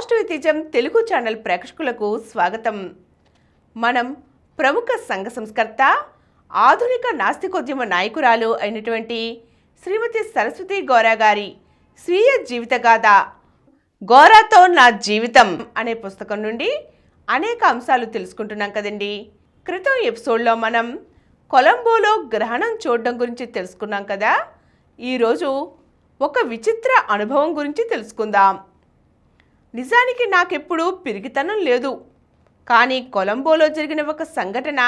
Positive తేజం Telugu channel ప్రేక్షకులకు స్వాగతం. మనం ప్రముఖ సంఘ సంస్కర్త, ఆధునిక నాస్తికోద్యమ నాయకురాలు అయినటువంటి శ్రీమతి సరస్వతి గోరా గారి స్వీయ జీవితగాథ గోరాతో నా జీవితం అనే పుస్తకం నుండి అనేక అంశాలు తెలుసుకుంటున్నాం కదండి. క్రితం ఎపిసోడ్లో మనం కొలంబోలో గ్రహణం చూడడం గురించి తెలుసుకున్నాం కదా. ఈరోజు ఒక విచిత్ర అనుభవం గురించి తెలుసుకుందాం. నిజానికి నాకెప్పుడు పిరికితనం లేదు, కానీ కొలంబోలో జరిగిన ఒక సంఘటన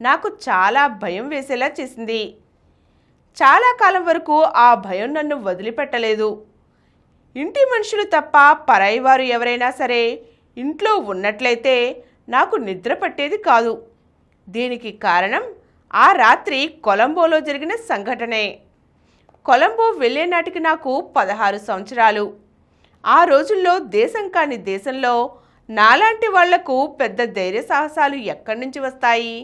నాకు చాలా భయం వేసేలా చేసింది. చాలా కాలం వరకు ఆ భయం నన్ను వదిలిపెట్టలేదు. ఇంటి మనుషులు తప్ప పరాయి వారు ఎవరైనా సరే ఇంట్లో ఉన్నట్లయితే నాకు నిద్ర పట్టేది కాదు. దీనికి కారణం ఆ రాత్రి కొలంబోలో జరిగిన సంఘటనే. కొలంబో వెళ్ళే నాటికి నాకు 16 సంవత్సరాలు. ఆ రోజుల్లో దేశం కాని దేశంలో నాలాంటి వాళ్లకు పెద్ద ధైర్య సాహసాలు ఎక్కడి నుంచి వస్తాయి?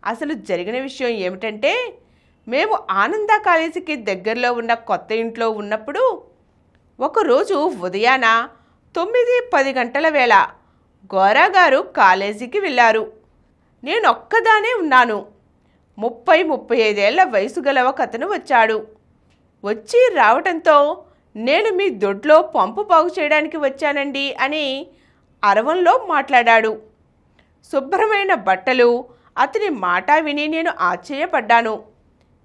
అసలు జరిగిన విషయం ఏమిటంటే, మేము ఆనంద కాలేజీకి దగ్గరలో ఉన్న కొత్త ఇంట్లో ఉన్నప్పుడు ఒకరోజు ఉదయాన 9-10 గంటల వేళ గోరా గారు కాలేజీకి వెళ్ళారు. నేను ఒక్కదానే ఉన్నాను. 30-35 ఏళ్ల వయసు గల ఒక అతను వచ్చాడు. వచ్చి రావటంతో, నేను మీ దొడ్లో పంపు బాగు చేయడానికి వచ్చానండి అని అరవంలో మాట్లాడాడు. శుభ్రమైన బట్టలు, అతని మాట విని నేను ఆశ్చర్యపడ్డాను.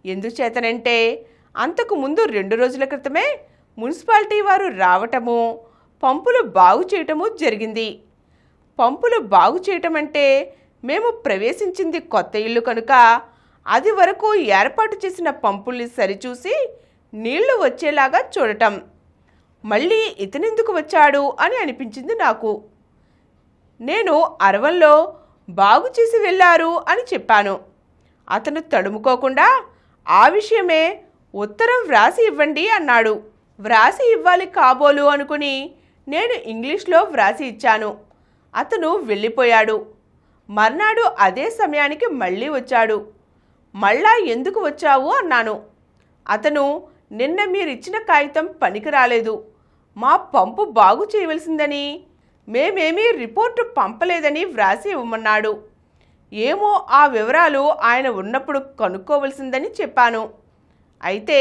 ఎందుచేతనంటే, అంతకుముందు 2 రోజుల క్రితమే మున్సిపాలిటీ వారు రావటము, పంపులు బాగు చేయటము జరిగింది. పంపులు బాగు చేయటం అంటే, మేము ప్రవేశించింది కొత్త ఇల్లు కనుక అది వరకు ఏర్పాటు చేసిన పంపుల్ని సరిచూసి నీళ్లు వచ్చేలాగా చూడటం. మళ్ళీ ఇతనెందుకు వచ్చాడు అని అనిపించింది నాకు. నేను అరవంలో బాగు చేసి వెళ్ళారు అని చెప్పాను. అతను తడుముకోకుండా ఆ విషయమే ఉత్తరం వ్రాసి ఇవ్వండి అన్నాడు. వ్రాసి ఇవ్వాలి కాబోలు అనుకుని నేను ఇంగ్లీష్లో వ్రాసి ఇచ్చాను. అతను వెళ్ళిపోయాడు. మర్నాడు అదే సమయానికి మళ్ళీ వచ్చాడు. మళ్ళా ఎందుకు వచ్చావు అన్నాను. అతను, నిన్న మీరిచ్చిన కాగితం పనికి రాలేదు, మా పంపు బాగు చేయవలసిందని, మేమేమీ రిపోర్టు పంపలేదని వ్రాసి ఇవ్వమన్నాడు. ఏమో, ఆ వివరాలు ఆయన ఉన్నప్పుడు కనుక్కోవలసిందని చెప్పాను. అయితే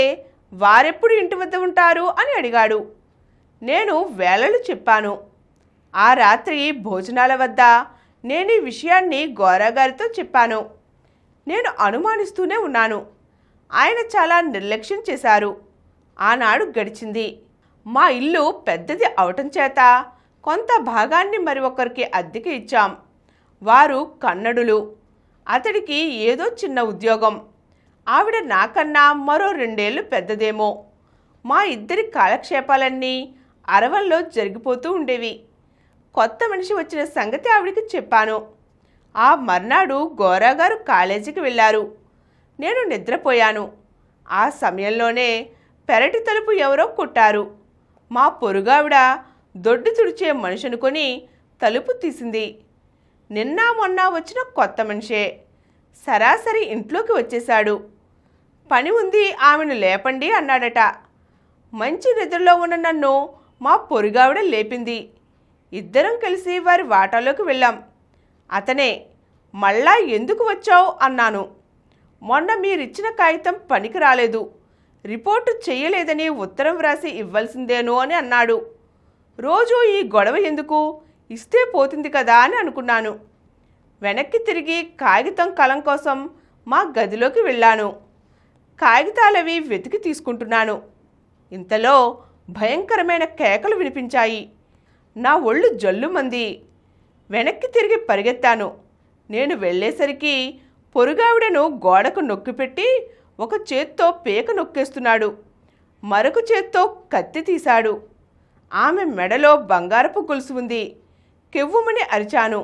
వారెప్పుడు ఇంటి వద్ద ఉంటారు అని అడిగాడు. నేను వేళలు చెప్పాను. ఆ రాత్రి భోజనాల వద్ద నేను ఈ విషయాన్ని గోరా గారితో చెప్పాను. నేను అనుమానిస్తూనే ఉన్నాను. ఆయన చాలా నిర్లక్ష్యం చేశారు. ఆనాడు గడిచింది. మా ఇల్లు పెద్దది అవటం చేత కొంత భాగాన్ని మరి ఒకరికి అద్దెకి ఇచ్చాం. వారు కన్నడులు. అతడికి ఏదో చిన్న ఉద్యోగం. ఆవిడ నాకన్నా మరో 2 ఏళ్ళు పెద్దదేమో. మా ఇద్దరి కాలక్షేపాలన్నీ అరవంలో జరిగిపోతూ ఉండేవి. కొత్త మనిషి వచ్చిన సంగతి ఆవిడికి చెప్పాను. ఆ మర్నాడు గోరా గారు కాలేజీకి వెళ్ళారు. నేను నిద్రపోయాను. ఆ సమయంలోనే పెరటి తలుపు ఎవరో కొట్టారు. మా పొరుగావిడ దొడ్డి తుడిచే మనిషి అనుకొని తలుపు తీసింది. నిన్న మొన్న వచ్చిన కొత్త మనిషే. సరాసరి ఇంట్లోకి వచ్చేశాడు. పని ఉంది, ఆమెను లేపండి అన్నాడట. మంచి నిద్రలో ఉన్న నన్ను మా పొరుగావిడ లేపింది. ఇద్దరం కలిసి వారి వాటాలోకి వెళ్ళాం. అతనే, మళ్ళా ఎందుకు వచ్చావు అన్నాను. మొన్న మీరిచ్చిన కాగితం పనికి రాలేదు, రిపోర్టు చెయ్యలేదని ఉత్తరం వ్రాసి ఇవ్వాల్సిందేనో అని అన్నాడు. రోజు ఈ గొడవ ఎందుకు, ఇస్తే పోతుంది కదా అని అనుకున్నాను. వెనక్కి తిరిగి కాగితం కలం కోసం మా గదిలోకి వెళ్ళాను. కాగితాలవి వెతికి తీసుకుంటున్నాను. ఇంతలో భయంకరమైన కేకలు వినిపించాయి. నా ఒళ్ళు జల్లుమంది. వెనక్కి తిరిగి పరిగెత్తాను. నేను వెళ్ళేసరికి పొరుగావిడను గోడకు నొక్కిపెట్టి ఒక చేత్తో పేక నొక్కేస్తున్నాడు. మరొక చేత్తో కత్తి తీశాడు. ఆమె మెడలో బంగారపు గొలుసు ఉంది. కెవ్వుమని అరిచాను.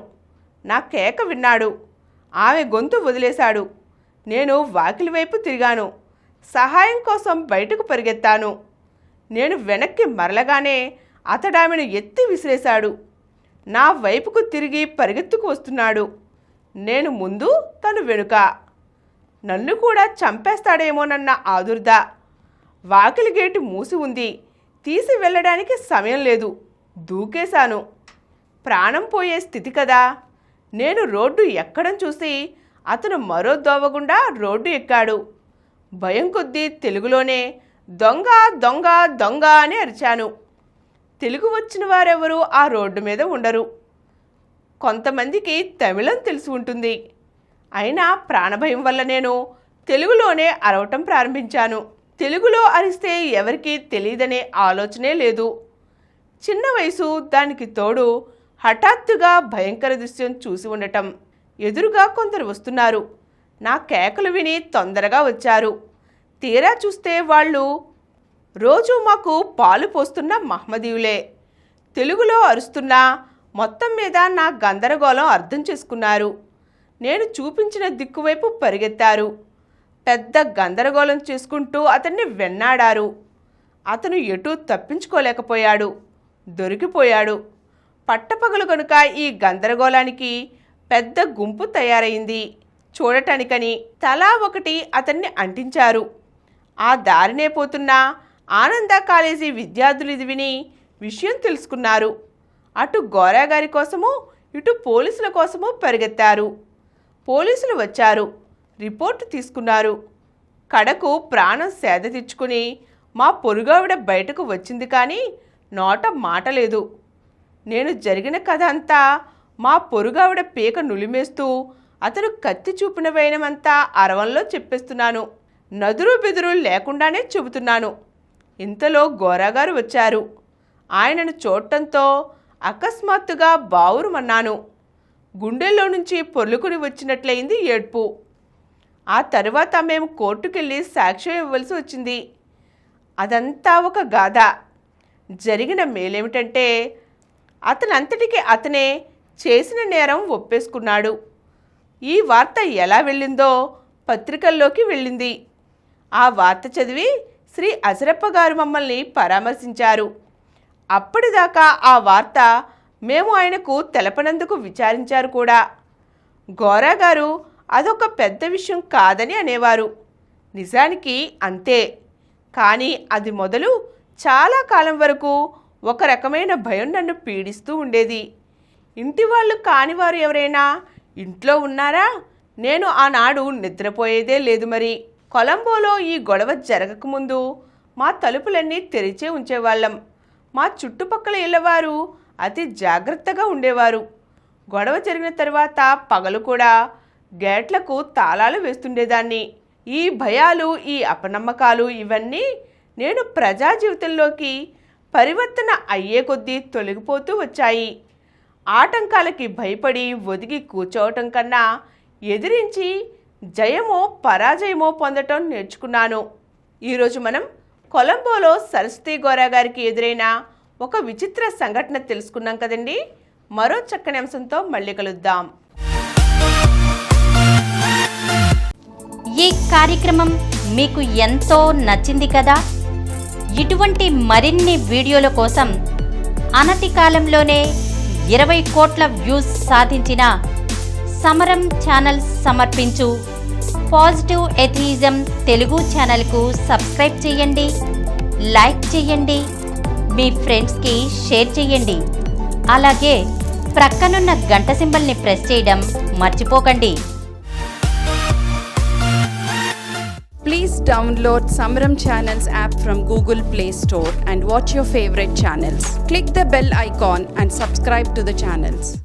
నా కేక విన్నాడు. ఆమె గొంతు వదిలేశాడు. నేను వాకిలి వైపు తిరిగాను. సహాయం కోసం బయటకు పరిగెత్తాను. నేను వెనక్కి మరలగానే అతడామెను ఎత్తి విసిరేశాడు. నా వైపుకు తిరిగి పరిగెత్తుకు వస్తున్నాడు. నేను ముందు, తను వెనుక. నన్ను కూడా చంపేస్తాడేమోనన్న ఆదుర్ద. వాకిలి గేటు మూసి ఉంది. తీసి వెళ్ళడానికి సమయం లేదు. దూకేశాను. ప్రాణం పోయే స్థితి కదా. నేను రోడ్డు ఎక్కడం చూసి అతను మరో దోవగుండా రోడ్డు ఎక్కాడు. భయం కొద్దీ తెలుగులోనే దొంగ దొంగ దొంగ అని అరిచాను. తెలుగు వచ్చిన వారెవరూ ఆ రోడ్డు మీద ఉండరు. కొంతమందికి తమిళం తెలిసి ఉంటుంది. అయినా ప్రాణభయం వల్ల నేను తెలుగులోనే అరవటం ప్రారంభించాను. తెలుగులో అరిస్తే ఎవరికీ తెలియదనే ఆలోచనే లేదు. చిన్న వయసు, దానికి తోడు హఠాత్తుగా భయంకర దృశ్యం చూసి ఉండటం. ఎదురుగా కొందరు వస్తున్నారు. నా కేకలు విని తొందరగా వచ్చారు. తీరా చూస్తే వాళ్ళు రోజు మాకు పాలు పోస్తున్న మహమ్మదీయులే. తెలుగులో అరుస్తున్నా మొత్తం మీద నా గందరగోళం అర్థం చేసుకున్నారు. నేను చూపించిన దిక్కువైపు పరిగెత్తారు. పెద్ద గందరగోళం చేసుకుంటూ అతన్ని వెన్నాడారు. అతను ఎటూ తప్పించుకోలేకపోయాడు. దొరికిపోయాడు. పట్టపగలు కనుక ఈ గందరగోళానికి పెద్ద గుంపు తయారైంది. చూడటానికని తలా ఒకటి అతన్ని అంటించారు. ఆ దారినే పోతున్న ఆనంద కాలేజీ విద్యార్థులు ఇది విని విషయం తెలుసుకున్నారు. అటు గోరాగారి కోసము, ఇటు పోలీసుల కోసము పరిగెత్తారు. పోలీసులు వచ్చారు. రిపోర్టు తీసుకున్నారు. కడకు ప్రాణం సేద తెచ్చుకుని మా పొరుగావిడ బయటకు వచ్చింది, కానీ నోట మాట లేదు. నేను జరిగిన కథ అంతా మా పొరుగావిడ పీక నులిమేస్తూ అతను కత్తి చూపిన వేయనమంతా అరవంలో చెప్పేస్తున్నాను. నదురు బెదురు లేకుండానే చెబుతున్నాను. ఇంతలో గోరాగారు వచ్చారు. ఆయనను చూడటంతో అకస్మాత్తుగా బావురుమన్నాను. గుండెల్లో నుంచి పొర్లుకుని వచ్చినట్లయింది ఏడ్పు. ఆ తరువాత మేము కోర్టుకెళ్ళి సాక్ష్యం ఇవ్వవలసి వచ్చింది. అదంతా ఒక గాథ. జరిగిన మేలేమిటంటే అతనంతటికి అతనే చేసిన నేరం ఒప్పేసుకున్నాడు. ఈ వార్త ఎలా వెళ్ళిందో పత్రికల్లోకి వెళ్ళింది. ఆ వార్త చదివి శ్రీ అజరప్ప గారు మమ్మల్ని పరామర్శించారు. అప్పటిదాకా ఆ వార్త మేము ఆయనకు తెలపనందుకు విచారించారు కూడా. గోరాగారు అదొక పెద్ద విషయం కాదని అనేవారు. నిజానికి అంతే. కానీ అది మొదలు చాలా కాలం వరకు ఒక రకమైన భయం నన్ను పీడిస్తూ ఉండేది. ఇంటి వాళ్ళు కానివారు ఎవరైనా ఇంట్లో ఉన్నారా? నేను ఆనాడు నిద్రపోయేదే లేదు. మరి కొలంబోలో ఈ గొడవ జరగకముందు మా తలుపులన్నీ తెరిచే ఉంచేవాళ్ళం. మా చుట్టుపక్కల ఇళ్ళవారు అతి జాగ్రత్తగా ఉండేవారు. గొడవ జరిగిన తర్వాత పగలు కూడా గేట్లకు తాళాలు వేస్తుండేదాన్ని. ఈ భయాలు, ఈ అపనమ్మకాలు ఇవన్నీ నేను ప్రజా జీవితంలోకి పరివర్తన అయ్యే కొద్దీ తొలగిపోతూ వచ్చాయి. ఆటంకాలకి భయపడి ఒదిగి కూర్చోవటం కన్నా ఎదిరించి జయమో పరాజయమో పొందటం నేర్చుకున్నాను. ఈరోజు మనం కొలంబోలో సరస్వతి గోరాగారికి ఎదురైన ఒక విచిత్ర సంఘటన తెలుసుకున్నాం కదండి. మరో చక్కని అంశంతో మళ్ళీ కలుద్దాం. ఈ కార్యక్రమం మీకు ఎంతో నచ్చింది కదా. ఇటువంటి మరిన్ని వీడియోల కోసం అనతి కాలంలోనే 20 కోట్ల వ్యూస్ సాధించిన సమరం ఛానల్స్ సమర్పించు పాజిటివ్ ఎథియిజం తెలుగు ఛానల్కు సబ్స్క్రైబ్ చేయండి, లైక్ చేయండి, మీ ఫ్రెండ్స్కి షేర్ చేయండి. అలాగే ప్రక్కనున్న గంట సింబల్ని ప్రెస్ చేయడం మర్చిపోకండి. Please download Samaram Channels app from Google Play Store and watch your favorite channels. Click the bell icon and subscribe to the channels.